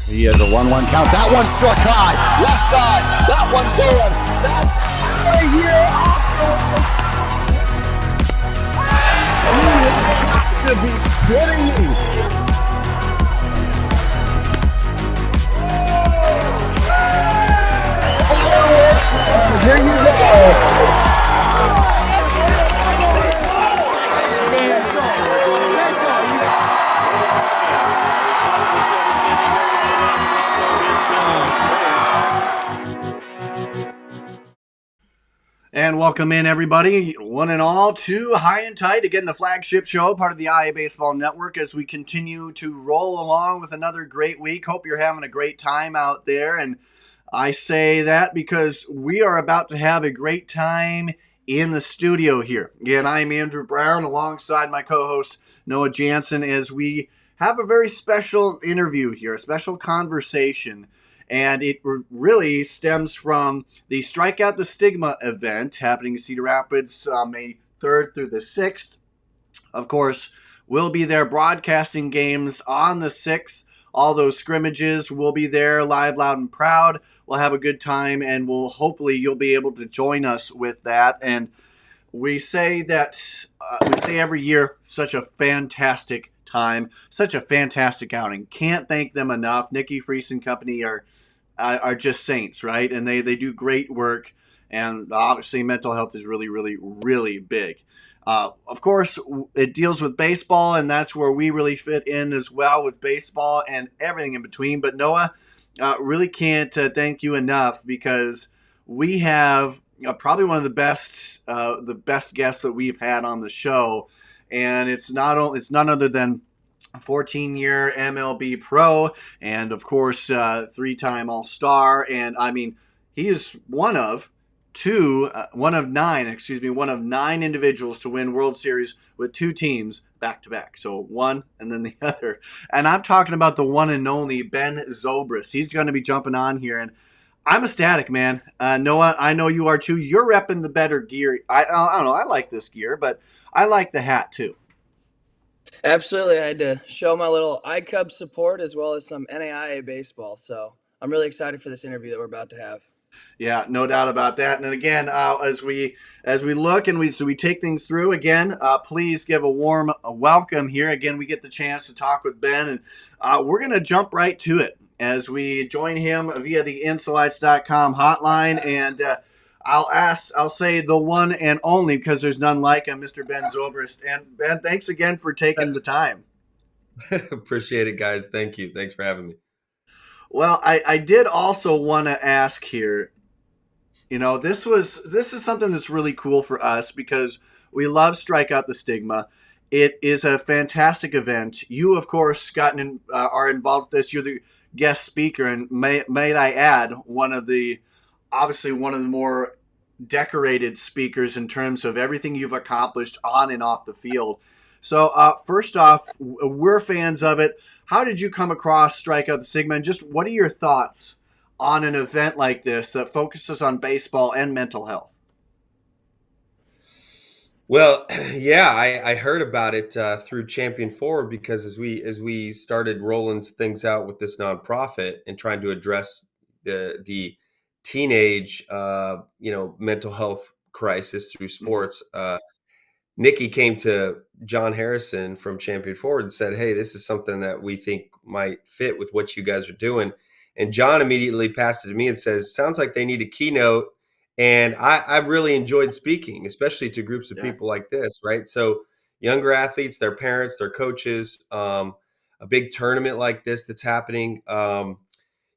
He has a 1-1 count. That one's struck high. Left side. That one's going. That's out of here off the race. You have to be kidding me. Fireworks. Here you go. And welcome in, everybody, one and all, to High and Tight, again, the flagship show, part of the IA Baseball Network, as we continue to roll along with another great week. Hope you're having a great time out there, and I say that because we are about to have a great time in the studio here. Again, I'm Andrew Brown, alongside my co-host, Noah Jansen, as we have a very special interview here, a special conversation. And it really stems from the Strike Out the Stigma event happening in Cedar Rapids May 3rd through the 6th. Of course, we'll be there broadcasting games on the 6th. All those scrimmages will be there live, loud, and proud. We'll have a good time, and hopefully you'll be able to join us with that. And we say every year, such a fantastic time, such a fantastic outing. Can't thank them enough. Nikki Freese and company are just saints, right? And they do great work. And obviously mental health is really, really, really big. Of course, it deals with baseball, and that's where we really fit in as well, with baseball and everything in between. But Noah, really can't thank you enough, because we have probably one of the best guests that we've had on the show, and it's none other than 14-year MLB pro, and of course, 3-time All-Star. And I mean, he is one of nine individuals to win World Series with two teams back to back. So one and then the other. And I'm talking about the one and only Ben Zobrist. He's going to be jumping on here, and I'm ecstatic, man. Noah, I know you are too. You're repping the better gear. I don't know. I like this gear, but I like the hat too. Absolutely. I had to show my little iCub support as well as some NAIA baseball. So I'm really excited for this interview that we're about to have. Yeah, no doubt about that. And then again, as we look and we take things through again, please give a warm welcome here. Again, we get the chance to talk with Ben, and we're going to jump right to it as we join him via the Insolites.com hotline. And I'll say the one and only, because there's none like him, Mr. Ben Zobrist. And Ben, thanks again for taking the time. Appreciate it, guys. Thank you. Thanks for having me. Well, I did also want to ask here, this is something that's really cool for us, because we love Strike Out the Stigma. It is a fantastic event. You, of course, are involved with this. You're the guest speaker, and may I add, one of the more decorated speakers in terms of everything you've accomplished on and off the field. So first off, we're fans of it. How did you come across Strike Out the Stigma, and just what are your thoughts on an event like this that focuses on baseball and mental health? Well, yeah, I heard about it through Champion Forward, because as we started rolling things out with this nonprofit and trying to address the teenage mental health crisis through sports, Nikki came to John Harrison from Champion Forward and said, "Hey, this is something that we think might fit with what you guys are doing." And John immediately passed it to me and says, "Sounds like they need a keynote." And I really enjoyed speaking, especially to groups of people like this, right? So younger athletes, their parents, their coaches, a big tournament like this that's happening.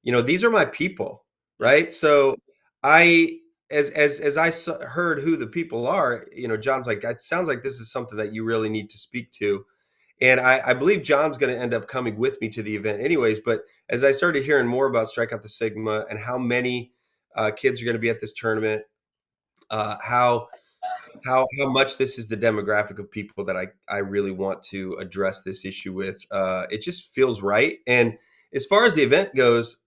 These are my people, right? So I as I heard who the people are, John's like, "It sounds like this is something that you really need to speak to." And I believe John's going to end up coming with me to the event anyways. But as I started hearing more about Strike Out the Stigma and how many kids are going to be at this tournament, how much this is the demographic of people that I really want to address this issue with, it just feels right. And as far as the event goes,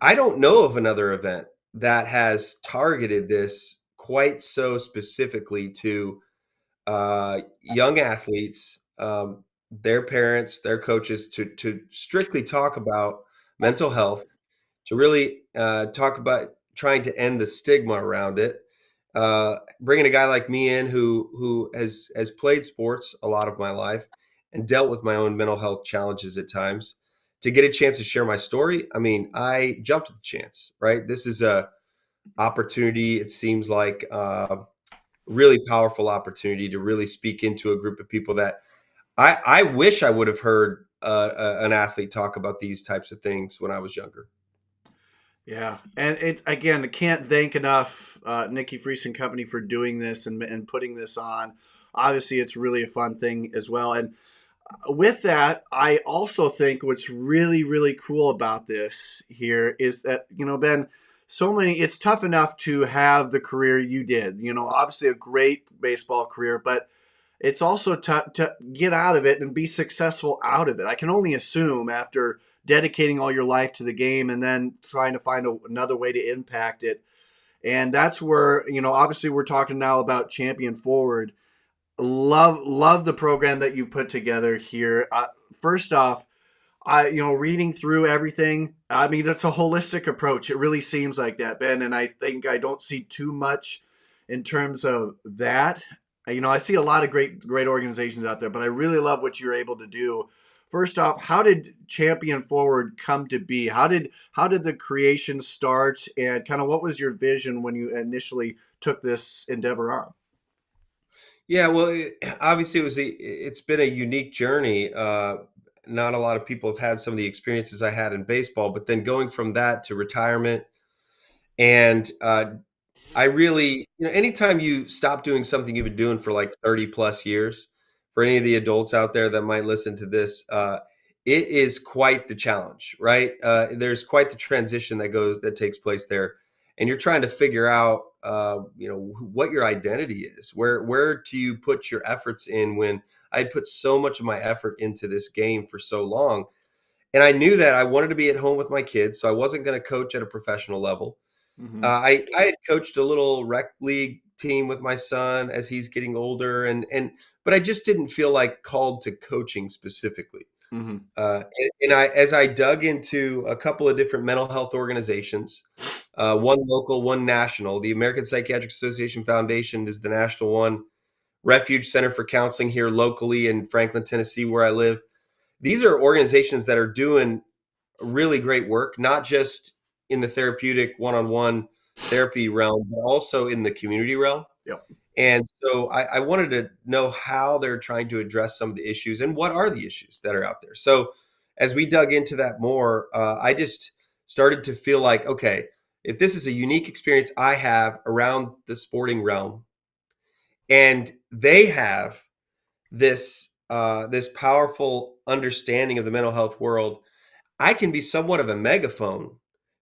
I don't know of another event that has targeted this quite so specifically to young athletes, their parents, their coaches to strictly talk about mental health, to really talk about trying to end the stigma around it. Bringing a guy like me in who has played sports a lot of my life and dealt with my own mental health challenges at times, to get a chance to share my story. I mean, I jumped at the chance, right? This is a opportunity. It seems like really powerful opportunity to really speak into a group of people that I wish I would have heard an athlete talk about these types of things when I was younger. Yeah, and it again, I can't thank enough Nikki Freese and company for doing this and putting this on. Obviously, it's really a fun thing as well. And with that, I also think what's really, really cool about this here is that, Ben, so many, it's tough enough to have the career you did, obviously a great baseball career, but it's also tough to get out of it and be successful out of it. I can only assume after dedicating all your life to the game and then trying to find another way to impact it. And that's where, obviously we're talking now about Champion Forward. Love the program that you put together here. First off, reading through everything, I mean, it's a holistic approach. It really seems like that, Ben. And I think I don't see too much in terms of that. I see a lot of great organizations out there, but I really love what you're able to do. First off, how did Champion Forward come to be? How did the creation start, and kind of what was your vision when you initially took this endeavor on? Yeah, well, obviously it's been a unique journey. Not a lot of people have had some of the experiences I had in baseball, but then going from that to retirement, and I really, anytime you stop doing something you've been doing for like 30 plus years, for any of the adults out there that might listen to this, it is quite the challenge, right? There's quite the transition that takes place there. And you're trying to figure out, what your identity is. Where do you put your efforts in when I'd put so much of my effort into this game for so long? And I knew that I wanted to be at home with my kids, so I wasn't going to coach at a professional level. Mm-hmm. I had coached a little rec league team with my son as he's getting older, but I just didn't feel like called to coaching specifically. Mm-hmm. And as I dug into a couple of different mental health organizations, one local, one national. The American Psychiatric Association Foundation is the national one. Refuge Center for Counseling here locally in Franklin, Tennessee, where I live. These are organizations that are doing really great work, not just in the therapeutic one-on-one therapy realm, but also in the community realm. Yep. And so I wanted to know how they're trying to address some of the issues and what are the issues that are out there. So as we dug into that more, I just started to feel like, okay, if this is a unique experience I have around the sporting realm, and they have this powerful understanding of the mental health world, I can be somewhat of a megaphone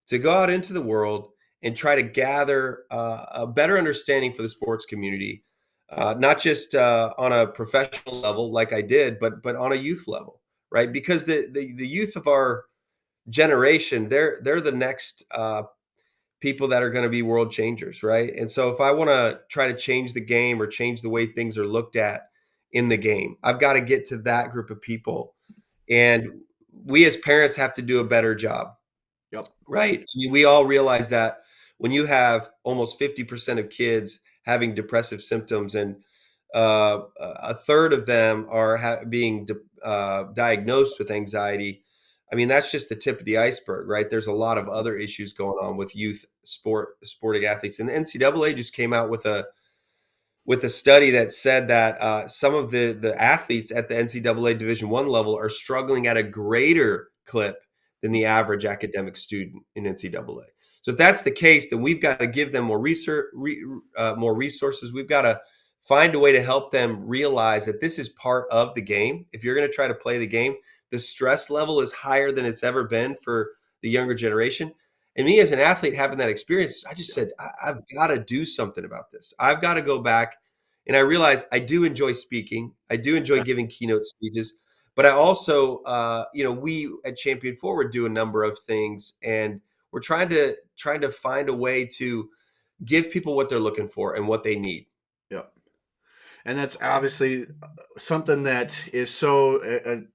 to go out into the world and try to gather a better understanding for the sports community, not just on a professional level like I did, but on a youth level, right? Because the youth of our generation, they're the next people that are going to be world changers, right? And so if I want to try to change the game or change the way things are looked at in the game, I've got to get to that group of people, and we as parents have to do a better job. Yep. Right. I mean, we all realize that when you have almost 50% of kids having depressive symptoms, and a third of them are being diagnosed with anxiety, I mean, that's just the tip of the iceberg, right? There's a lot of other issues going on with youth sporting athletes. And the NCAA just came out with a study that said that some of the athletes at the NCAA Division I level are struggling at a greater clip than the average academic student in NCAA. So if that's the case, then we've got to give them more research, more resources. We've got to find a way to help them realize that this is part of the game. If you're going to try to play the game, the stress level is higher than it's ever been for the younger generation. And me as an athlete having that experience, I just said, I've got to do something about this. I've got to go back. And I realized I do enjoy speaking. I do enjoy giving keynote speeches, but I also, we at Champion Forward do a number of things, and we're trying to find a way to give people what they're looking for and what they need. Yep. And that's obviously something that is so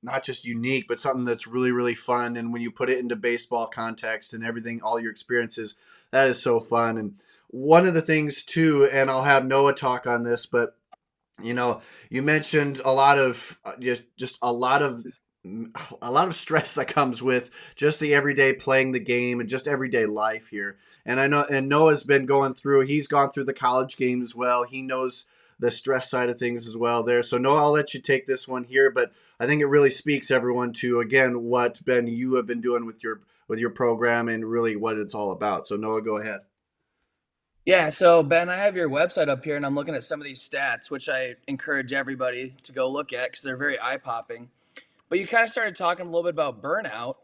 not just unique, but something that's really, really fun. And when you put it into baseball context and everything, all your experiences, that is so fun. And one of the things too, and I'll have Noah talk on this, but you mentioned a lot of just a lot of stress that comes with just the everyday playing the game and just everyday life here. And I know, and Noah's been going through, he's gone through the college game as well. He knows the stress side of things as well there. So Noah, I'll let you take this one here, but I think it really speaks everyone to, again, what Ben, you have been doing with your program and really what it's all about. So Noah, go ahead. Yeah, so Ben, I have your website up here and I'm looking at some of these stats, which I encourage everybody to go look at because they're very eye popping. But you kind of started talking a little bit about burnout.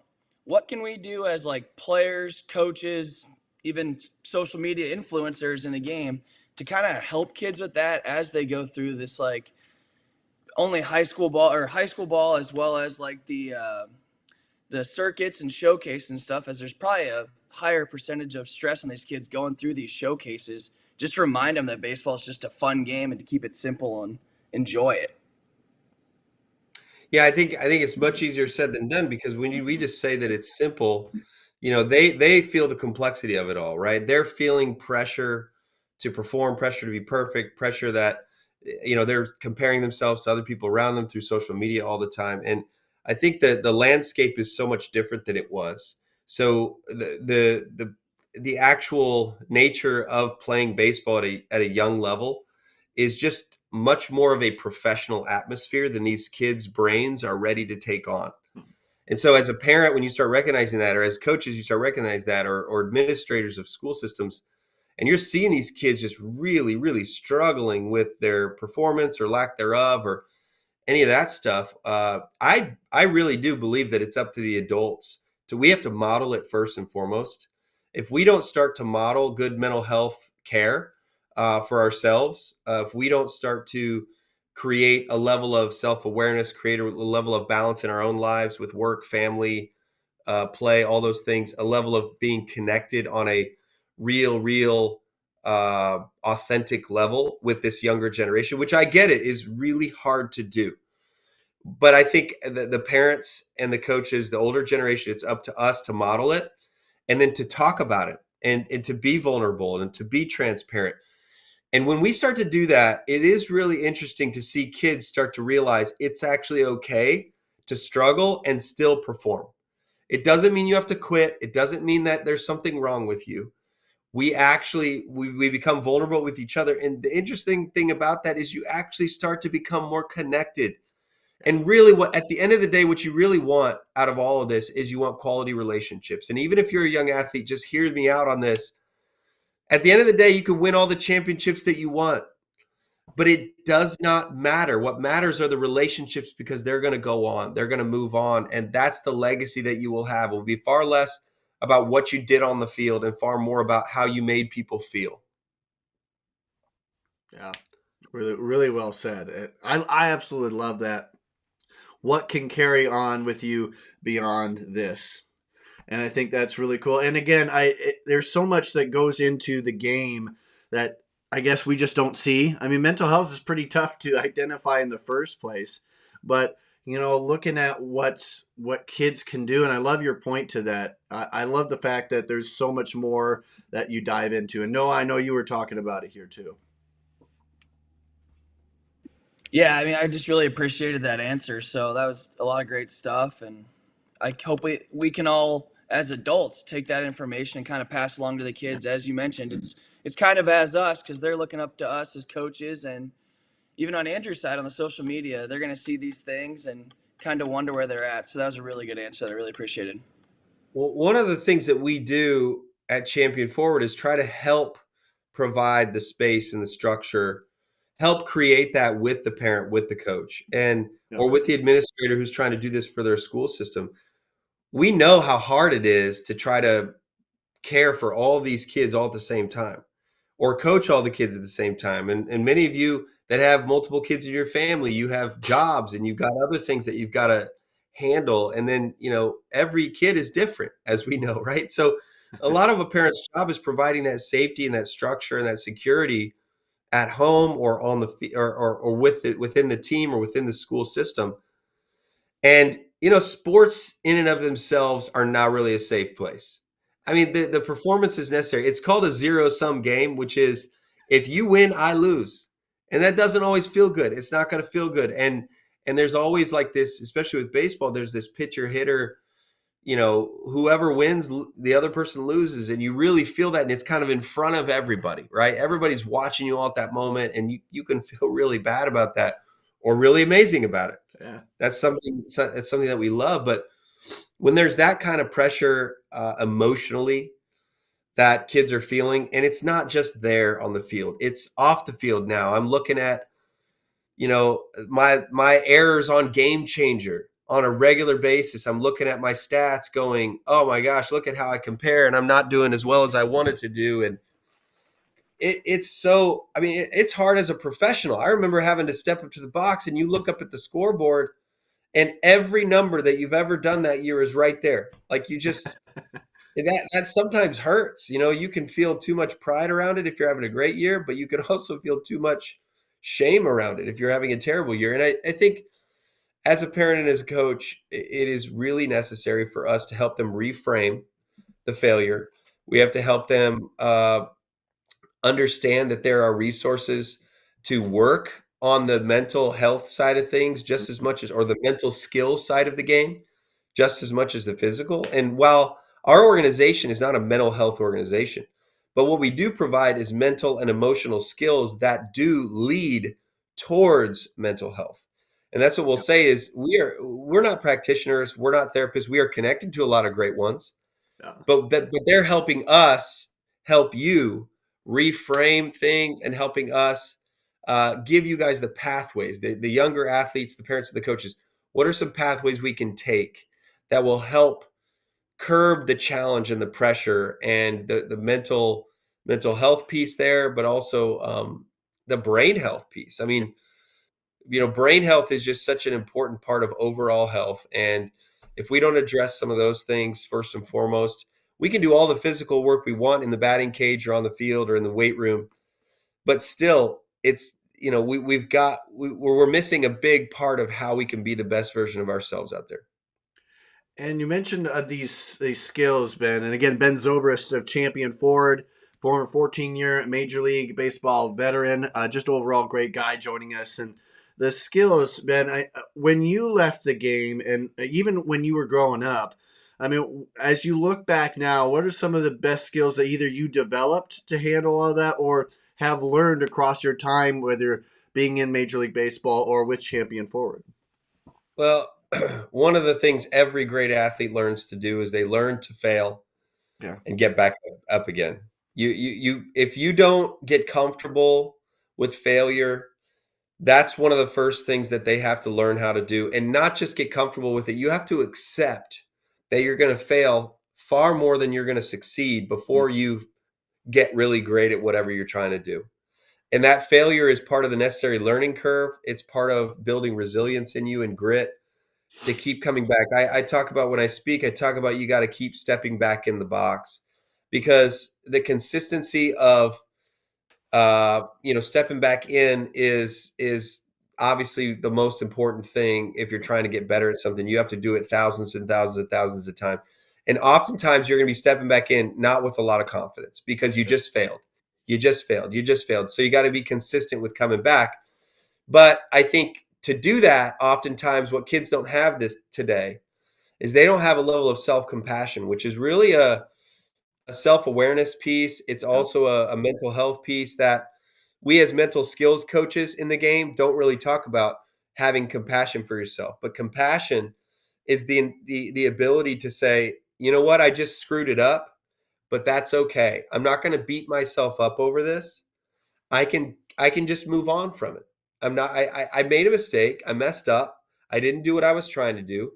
What can we do as like players, coaches, even social media influencers in the game to kind of help kids with that as they go through this like only high school ball as well as like the circuits and showcase and stuff, as there's probably a higher percentage of stress on these kids going through these showcases. Just to remind them that baseball is just a fun game and to keep it simple and enjoy it. Yeah, I think it's much easier said than done because when we just say that it's simple, they feel the complexity of it all, right? They're feeling pressure to perform, pressure to be perfect, pressure that they're comparing themselves to other people around them through social media all the time. And I think that the landscape is so much different than it was. So the actual nature of playing baseball at a young level is just much more of a professional atmosphere than these kids' brains are ready to take on. And so as a parent, when you start recognizing that, or as coaches, you start recognizing that, or administrators of school systems, and you're seeing these kids just really, really struggling with their performance or lack thereof, or any of that stuff, I really do believe that it's up to the adults. We have to model it first and foremost. If we don't start to model good mental health care for ourselves, if we don't start to create a level of self-awareness, create a level of balance in our own lives with work, family, play, all those things, a level of being connected on a real authentic level with this younger generation, which I get it is really hard to do. But I think the parents and the coaches, the older generation, it's up to us to model it and then to talk about it and to be vulnerable and to be transparent. And when we start to do that, it is really interesting to see kids start to realize it's actually okay to struggle and still perform. It doesn't mean you have to quit. It doesn't mean that there's something wrong with you. We become vulnerable with each other. And the interesting thing about that is you actually start to become more connected. And really, what at the end of the day, what you really want out of all of this is you want quality relationships. And even if you're a young athlete, just hear me out on this. At the end of the day, you can win all the championships that you want, but it does not matter. What matters are the relationships because they're going to go on, they're going to move on. And that's the legacy that you will have. It will be far less about what you did on the field and far more about how you made people feel. Yeah, really, really well said. I absolutely love that. What can carry on with you beyond this? And I think that's really cool. And again, there's so much that goes into the game that I guess we just don't see. I mean, mental health is pretty tough to identify in the first place, but looking at what kids can do, and I love your point to that. I love the fact that there's so much more that you dive into. And Noah, I know you were talking about it here too. Yeah, I mean, I just really appreciated that answer. So that was a lot of great stuff. And I hope we can all, as adults, take that information and kind of pass along to the kids. As you mentioned, it's kind of as us because they're looking up to us as coaches. And even on Andrew's side on the social media, they're going to see these things and kind of wonder where they're at. So that was a really good answer that I really appreciated. Well, one of the things that we do at Champion Forward is try to help provide the space and the structure, help create that with the parent, with the coach, and Yeah. or with the administrator who's trying to do this for their school system. We know how hard it is to try to care for all these kids all at the same time or coach all the kids at the same time. And many of you that have multiple kids in your family, you have jobs and you've got other things that you've got to handle. And then, every kid is different, as we know, right? So a lot of a parent's job is providing that safety and that structure and that security at home or on the or within the team or within the school system. And sports in and of themselves are not really a safe place. I mean, the performance is necessary. It's called a zero sum game, which is if you win, I lose, and that doesn't always feel good. It's not going to feel good, and there's always like this, especially with baseball. There's this pitcher hitter. Whoever wins, the other person loses, and you really feel that, and it's kind of in front of everybody, right? Everybody's watching you all at that moment, and you can feel really bad about that, or really amazing about it. Yeah. That's something. It's something that we love. But when there's that kind of pressure emotionally that kids are feeling, and it's not just there on the field; it's off the field now. I'm looking at my errors on Game Changer on a regular basis. I'm looking at my stats, going, "Oh my gosh, look at how I compare," and I'm not doing as well as I wanted to do, and it's so. I mean, it's hard as a professional. I remember having to step up to the box, and you look up at the scoreboard and every number that you've ever done that year is right there. Like you just that sometimes hurts. You can feel too much pride around it if you're having a great year, but you can also feel too much shame around it if you're having a terrible year. And I think as a parent and as a coach, it is really necessary for us to help them reframe the failure. We have to help them understand that there are resources to work on the mental health side of things just as much as, or the mental skills side of the game, just as much as the physical. And while our organization is not a mental health organization, but what we do provide is mental and emotional skills that do lead towards mental health. And that's what we'll say is we're not practitioners, we're not therapists, we are connected to a lot of great ones, Yeah. but they're helping us help you reframe things and helping us give you guys the pathways, the younger athletes, the parents, and the coaches. What are some pathways we can take that will help curb the challenge and the pressure and the mental health piece there, but also the brain health piece? I mean, brain health is just such an important part of overall health. And if we don't address some of those things first and foremost, we can do all the physical work we want in the batting cage or on the field or in the weight room, but still it's we're missing a big part of how we can be the best version of ourselves out there. And you mentioned these skills, Ben. And again, Ben Zobrist of Champion Forward, former 14-year Major League Baseball veteran, just overall great guy joining us. And the skills, Ben, when you left the game and even when you were growing up, I mean, as you look back now, what are some of the best skills that either you developed to handle all that or have learned across your time, whether being in Major League Baseball or with Champion Forward? Well, one of the things every great athlete learns to do is they learn to fail Yeah. and get back up again. If you don't get comfortable with failure, that's one of the first things that they have to learn how to do, and not just get comfortable with it. You have to accept that you're going to fail far more than you're going to succeed before you get really great at whatever you're trying to do. And that failure is part of the necessary learning curve. It's part of building resilience in you and grit to keep coming back. I talk about when I speak, I talk about you got to keep stepping back in the box, because the consistency of stepping back in is obviously the most important thing. If you're trying to get better at something, you have to do it thousands and thousands and thousands of times. And oftentimes you're going to be stepping back in not with a lot of confidence because you just failed. You just failed. You just failed. So you got to be consistent with coming back. But I think to do that, oftentimes what kids don't have this today is they don't have a level of self-compassion, which is really a self-awareness piece. It's Yeah. also a mental health piece that we as mental skills coaches in the game don't really talk about, having compassion for yourself. But compassion is the ability to say, you know what, I just screwed it up, but that's okay. I'm not going to beat myself up over this. I can just move on from it. I'm not I made a mistake. I messed up. I didn't do what I was trying to do,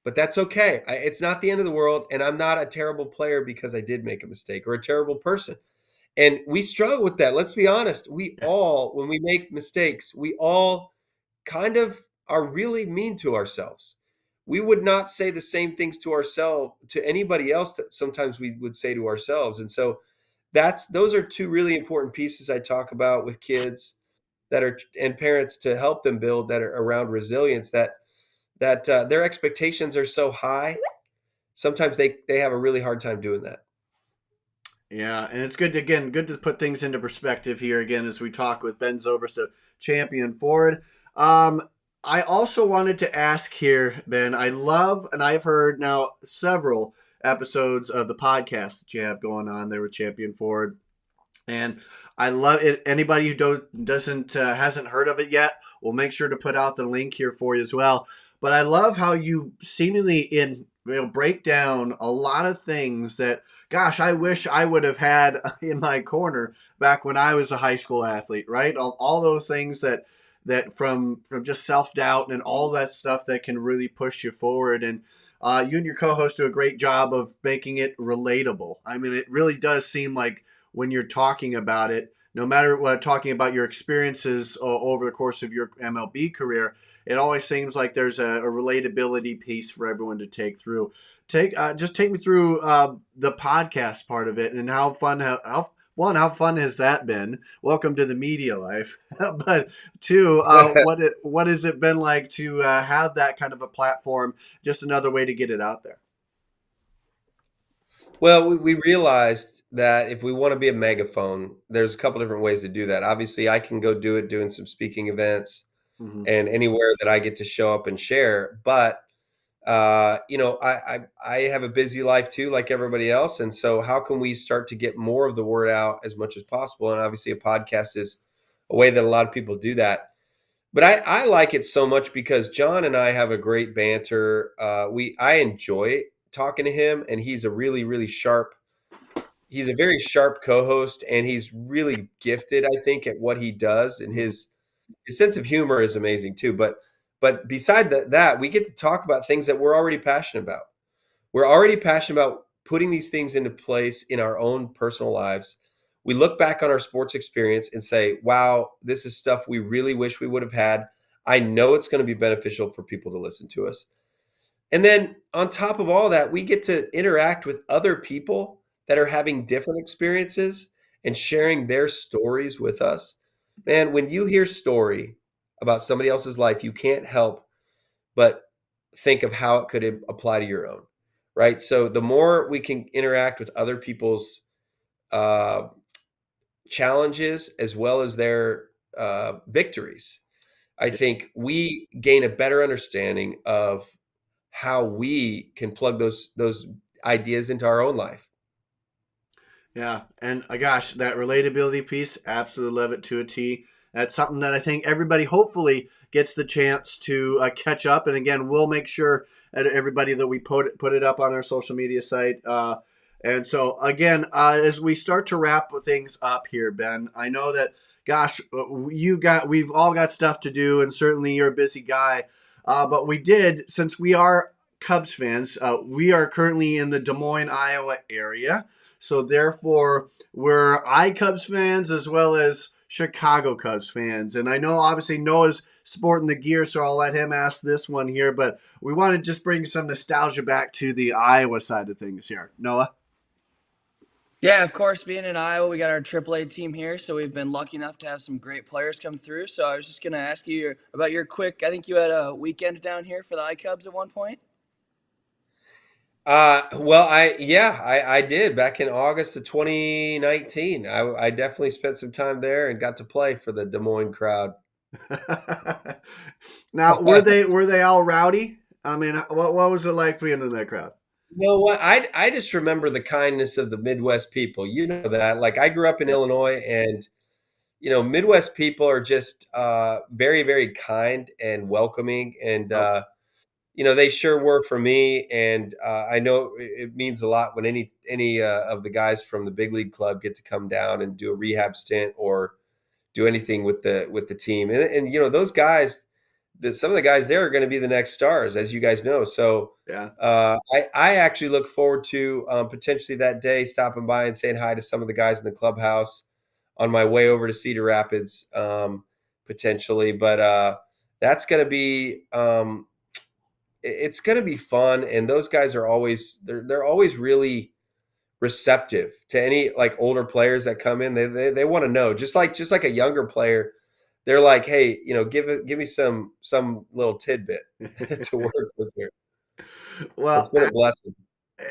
but that's okay. It's not the end of the world, and I'm not a terrible player because I did make a mistake, or a terrible person. And we struggle with that. Let's be honest. We Yeah. all, when we make mistakes, we all kind of are really mean to ourselves. We would not say the same things to ourselves to anybody else that sometimes we would say to ourselves. And so those are two really important pieces I talk about with kids that are and parents to help them build that are around resilience that their expectations are so high. Sometimes they have a really hard time doing that. Yeah, and it's good to put things into perspective here again as we talk with Ben Zobrist, a champion forward. Um, I also wanted to ask here, Ben. I love, and I've heard now several episodes of the podcast that you have going on there with Champion Forward. And I love it. Anybody who doesn't hasn't heard of it yet, we'll make sure to put out the link here for you as well. But I love how you seemingly break down a lot of things that, gosh, I wish I would have had in my corner back when I was a high school athlete. Right, all those things that from just self doubt and all that stuff that can really push you forward. And you and your co-host do a great job of making it relatable. I mean, it really does seem like when you're talking about it, no matter what, talking about your experiences over the course of your MLB career, it always seems like there's a relatability piece for everyone to take through. Just take me through the podcast part of it and how fun how fun has that been? Welcome to the media life. But two, what has it been like to have that kind of a platform? Just another way to get it out there. Well, we realized that if we want to be a megaphone, there's a couple different ways to do that. Obviously, I can go do it doing some speaking events Mm-hmm. and anywhere that I get to show up and share. But I have a busy life too, like everybody else. And so, how can we start to get more of the word out as much as possible? And obviously, a podcast is a way that a lot of people do that. But I like it so much because John and I have a great banter. I enjoy talking to him, and he's a really, really sharp. He's a very sharp co-host, and he's really gifted, I think, at what he does. And Mm-hmm. his sense of humor is amazing too. But beside that, we get to talk about things that we're already passionate about. We're already passionate about putting these things into place in our own personal lives. We look back on our sports experience and say, wow, this is stuff we really wish we would have had. I know it's going to be beneficial for people to listen to us. And then on top of all that, we get to interact with other people that are having different experiences and sharing their stories with us. Man, when you hear story about somebody else's life, you can't help but think of how it could apply to your own, right? So the more we can interact with other people's uh, challenges as well as their victories, I think we gain a better understanding of how we can plug those ideas into our own life. Yeah, and gosh, that relatability piece, absolutely love it to a T. That's something that I think everybody hopefully gets the chance to catch up. And again, we'll make sure that everybody that we put it up on our social media site. And so again, as we start to wrap things up here, Ben, I know that gosh, we've all got stuff to do, and certainly you're a busy guy. But we did, since we are Cubs fans, we are currently in the Des Moines, Iowa area. So therefore, we're Cubs fans as well as Chicago Cubs fans. And I know obviously Noah's sporting the gear, so I'll let him ask this one here. But we want to just bring some nostalgia back to the Iowa side of things here. Noah? Yeah, of course, being in Iowa, we got our AAA team here, so we've been lucky enough to have some great players come through. So I was just going to ask you about your quick, I think you had a weekend down here for the iCubs at one point. Well, I did back in August of 2019. I definitely spent some time there and got to play for the Des Moines crowd. Now, were they all rowdy? I mean, what was it like being in that crowd? You know what? I just remember the kindness of the Midwest people. You know that. Like I grew up in Yep. Illinois, and Midwest people are just very, very kind and welcoming, and Oh, they sure were for me. And I know it means a lot when any of the guys from the big league club get to come down and do a rehab stint or do anything with the team. And those guys, some of the guys there are going to be the next stars, as you guys know. So yeah. I actually look forward to potentially that day stopping by and saying hi to some of the guys in the clubhouse on my way over to Cedar Rapids, potentially. But that's going to be it's going to be fun. And those guys are always they're always really receptive to any like older players that come in. They want to know, just like a younger player. They're like, hey, give me some little tidbit to work with here. It's Well, been a blessing.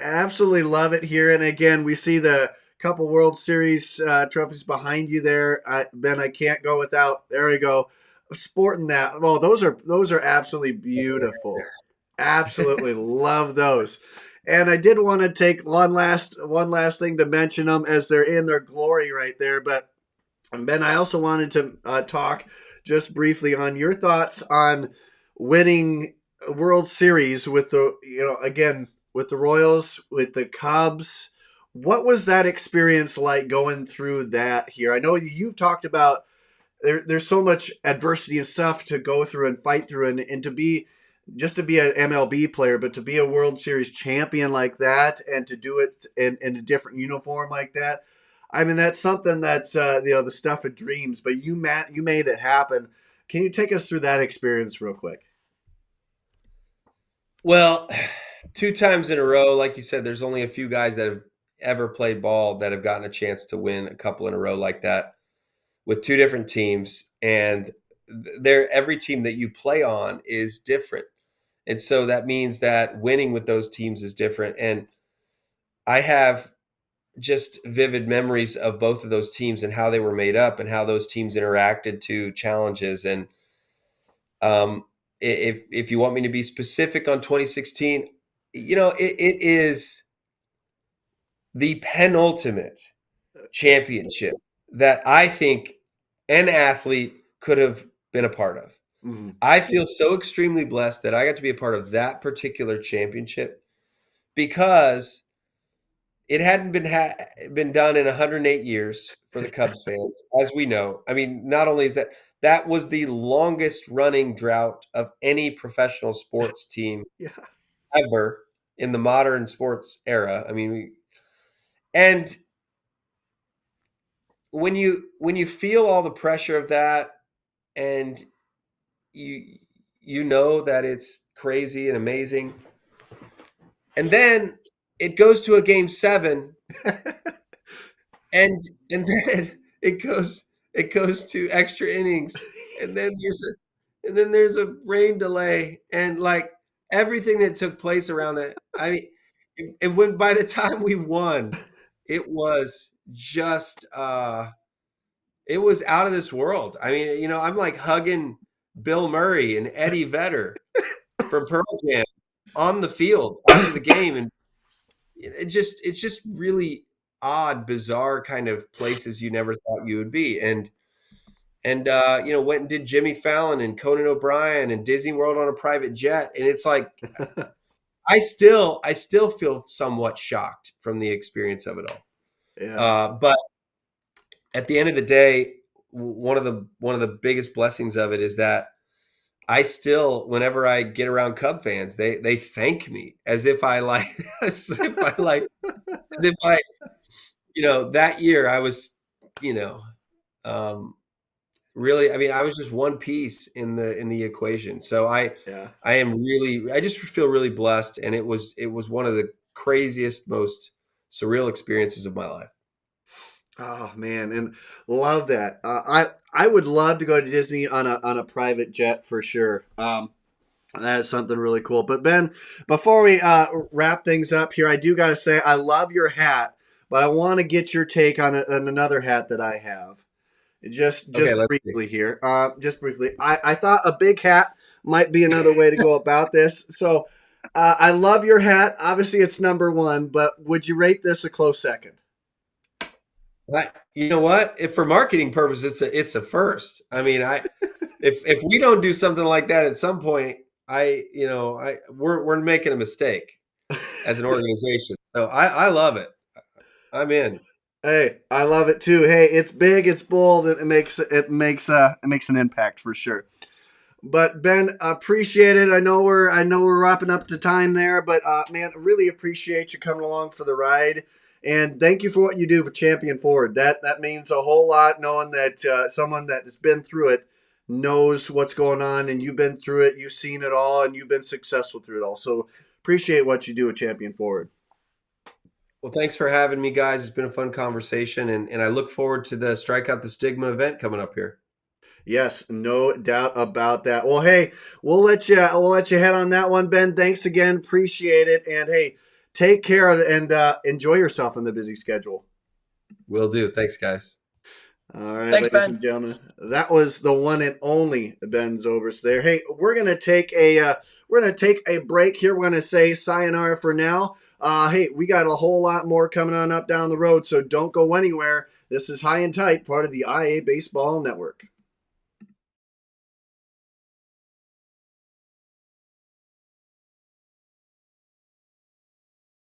absolutely love it here. And again, we see the couple World Series trophies behind you there, Ben. I can't go without. There we go, sporting that. Well, those are absolutely beautiful. Absolutely love those. And I did want to take one last thing to mention them as they're in their glory right there. But Ben, I also wanted to talk just briefly on your thoughts on winning a World Series with again, with the Royals, with the Cubs. What was that experience like going through that here? I know you've talked about there's so much adversity and stuff to go through and fight through, and to be just to be an MLB player, but to be a World Series champion like that and to do it in a different uniform like that. I mean, that's something that's the stuff of dreams. But you made it happen. Can you take us through that experience real quick? Well, 2 times in a row, like you said, there's only a few guys that have ever played ball that have gotten a chance to win a couple in a row like that with 2 different teams. And every team that you play on is different. And so that means that winning with those teams is different. And I have just vivid memories of both of those teams and how they were made up and how those teams interacted to challenges. And if you want me to be specific on 2016, it is the penultimate championship that I think an athlete could have been a part of. Mm-hmm. I feel so extremely blessed that I got to be a part of that particular championship because it hadn't been done in 108 years for the Cubs fans, as we know. I mean, not only is that was the longest running drought of any professional sports team Yeah. ever in the modern sports era. I mean, and when you feel all the pressure of that, and you know that it's crazy and amazing, and then it goes to a game 7, and then it goes to extra innings, and then there's a rain delay, and like everything that took place around that. I mean, and when by the time we won, it was just it was out of this world. I mean, I'm like hugging Bill Murray and Eddie Vedder from Pearl Jam on the field after the game, and it's just really odd, bizarre kind of places you never thought you would be. And went and did Jimmy Fallon and Conan O'Brien and Disney World on a private jet, and it's like I still feel somewhat shocked from the experience of it all. Yeah. But at the end of the day, one of the biggest blessings of it is that I still, whenever I get around Cub fans, they thank me as if I like as if I that year I was you know um, really, I mean, I was just one piece in the equation. So Yeah. I just feel really blessed, and it was one of the craziest, most surreal experiences of my life. Oh man, and love that. I would love to go to Disney on a private jet for sure. That is something really cool. But Ben, before we wrap things up here, I do got to say I love your hat, but I want to get your take on another hat that I have. Just Okay, just let's see. briefly here. Just briefly, I thought a big hat might be another way to go about this. So I love your hat. Obviously, it's number one, but would you rate this a close second? You know what? If for marketing purposes, it's a first. I mean, if we don't do something like that at some point, we're making a mistake as an organization. So I love it. I'm in. Hey, I love it too. Hey, it's big, it's bold, and it makes an impact for sure. But Ben, appreciate it. I know we're wrapping up the time there, but man, really appreciate you coming along for the ride, and thank you for what you do for Champion Forward. That means a whole lot, knowing that someone that has been through it knows what's going on, and you've been through it, you've seen it all, and you've been successful through it all. So appreciate what you do with Champion Forward. Well, thanks for having me, guys. It's been a fun conversation, and I look forward to the Strike Out the Stigma event coming up here. Yes, no doubt about that. Well, hey, we'll let you head on that one, Ben. Thanks again, appreciate it, and hey, take care and enjoy yourself in the busy schedule. Will do. Thanks, guys. All right, Thanks, ladies and Ben. gentlemen, that was the one and only Ben Zobrist there. Hey, we're gonna take a break here. We're gonna say sayonara for now. Hey, we got a whole lot more coming on up down the road, so don't go anywhere. This is High and Tight, part of the IA Baseball Network.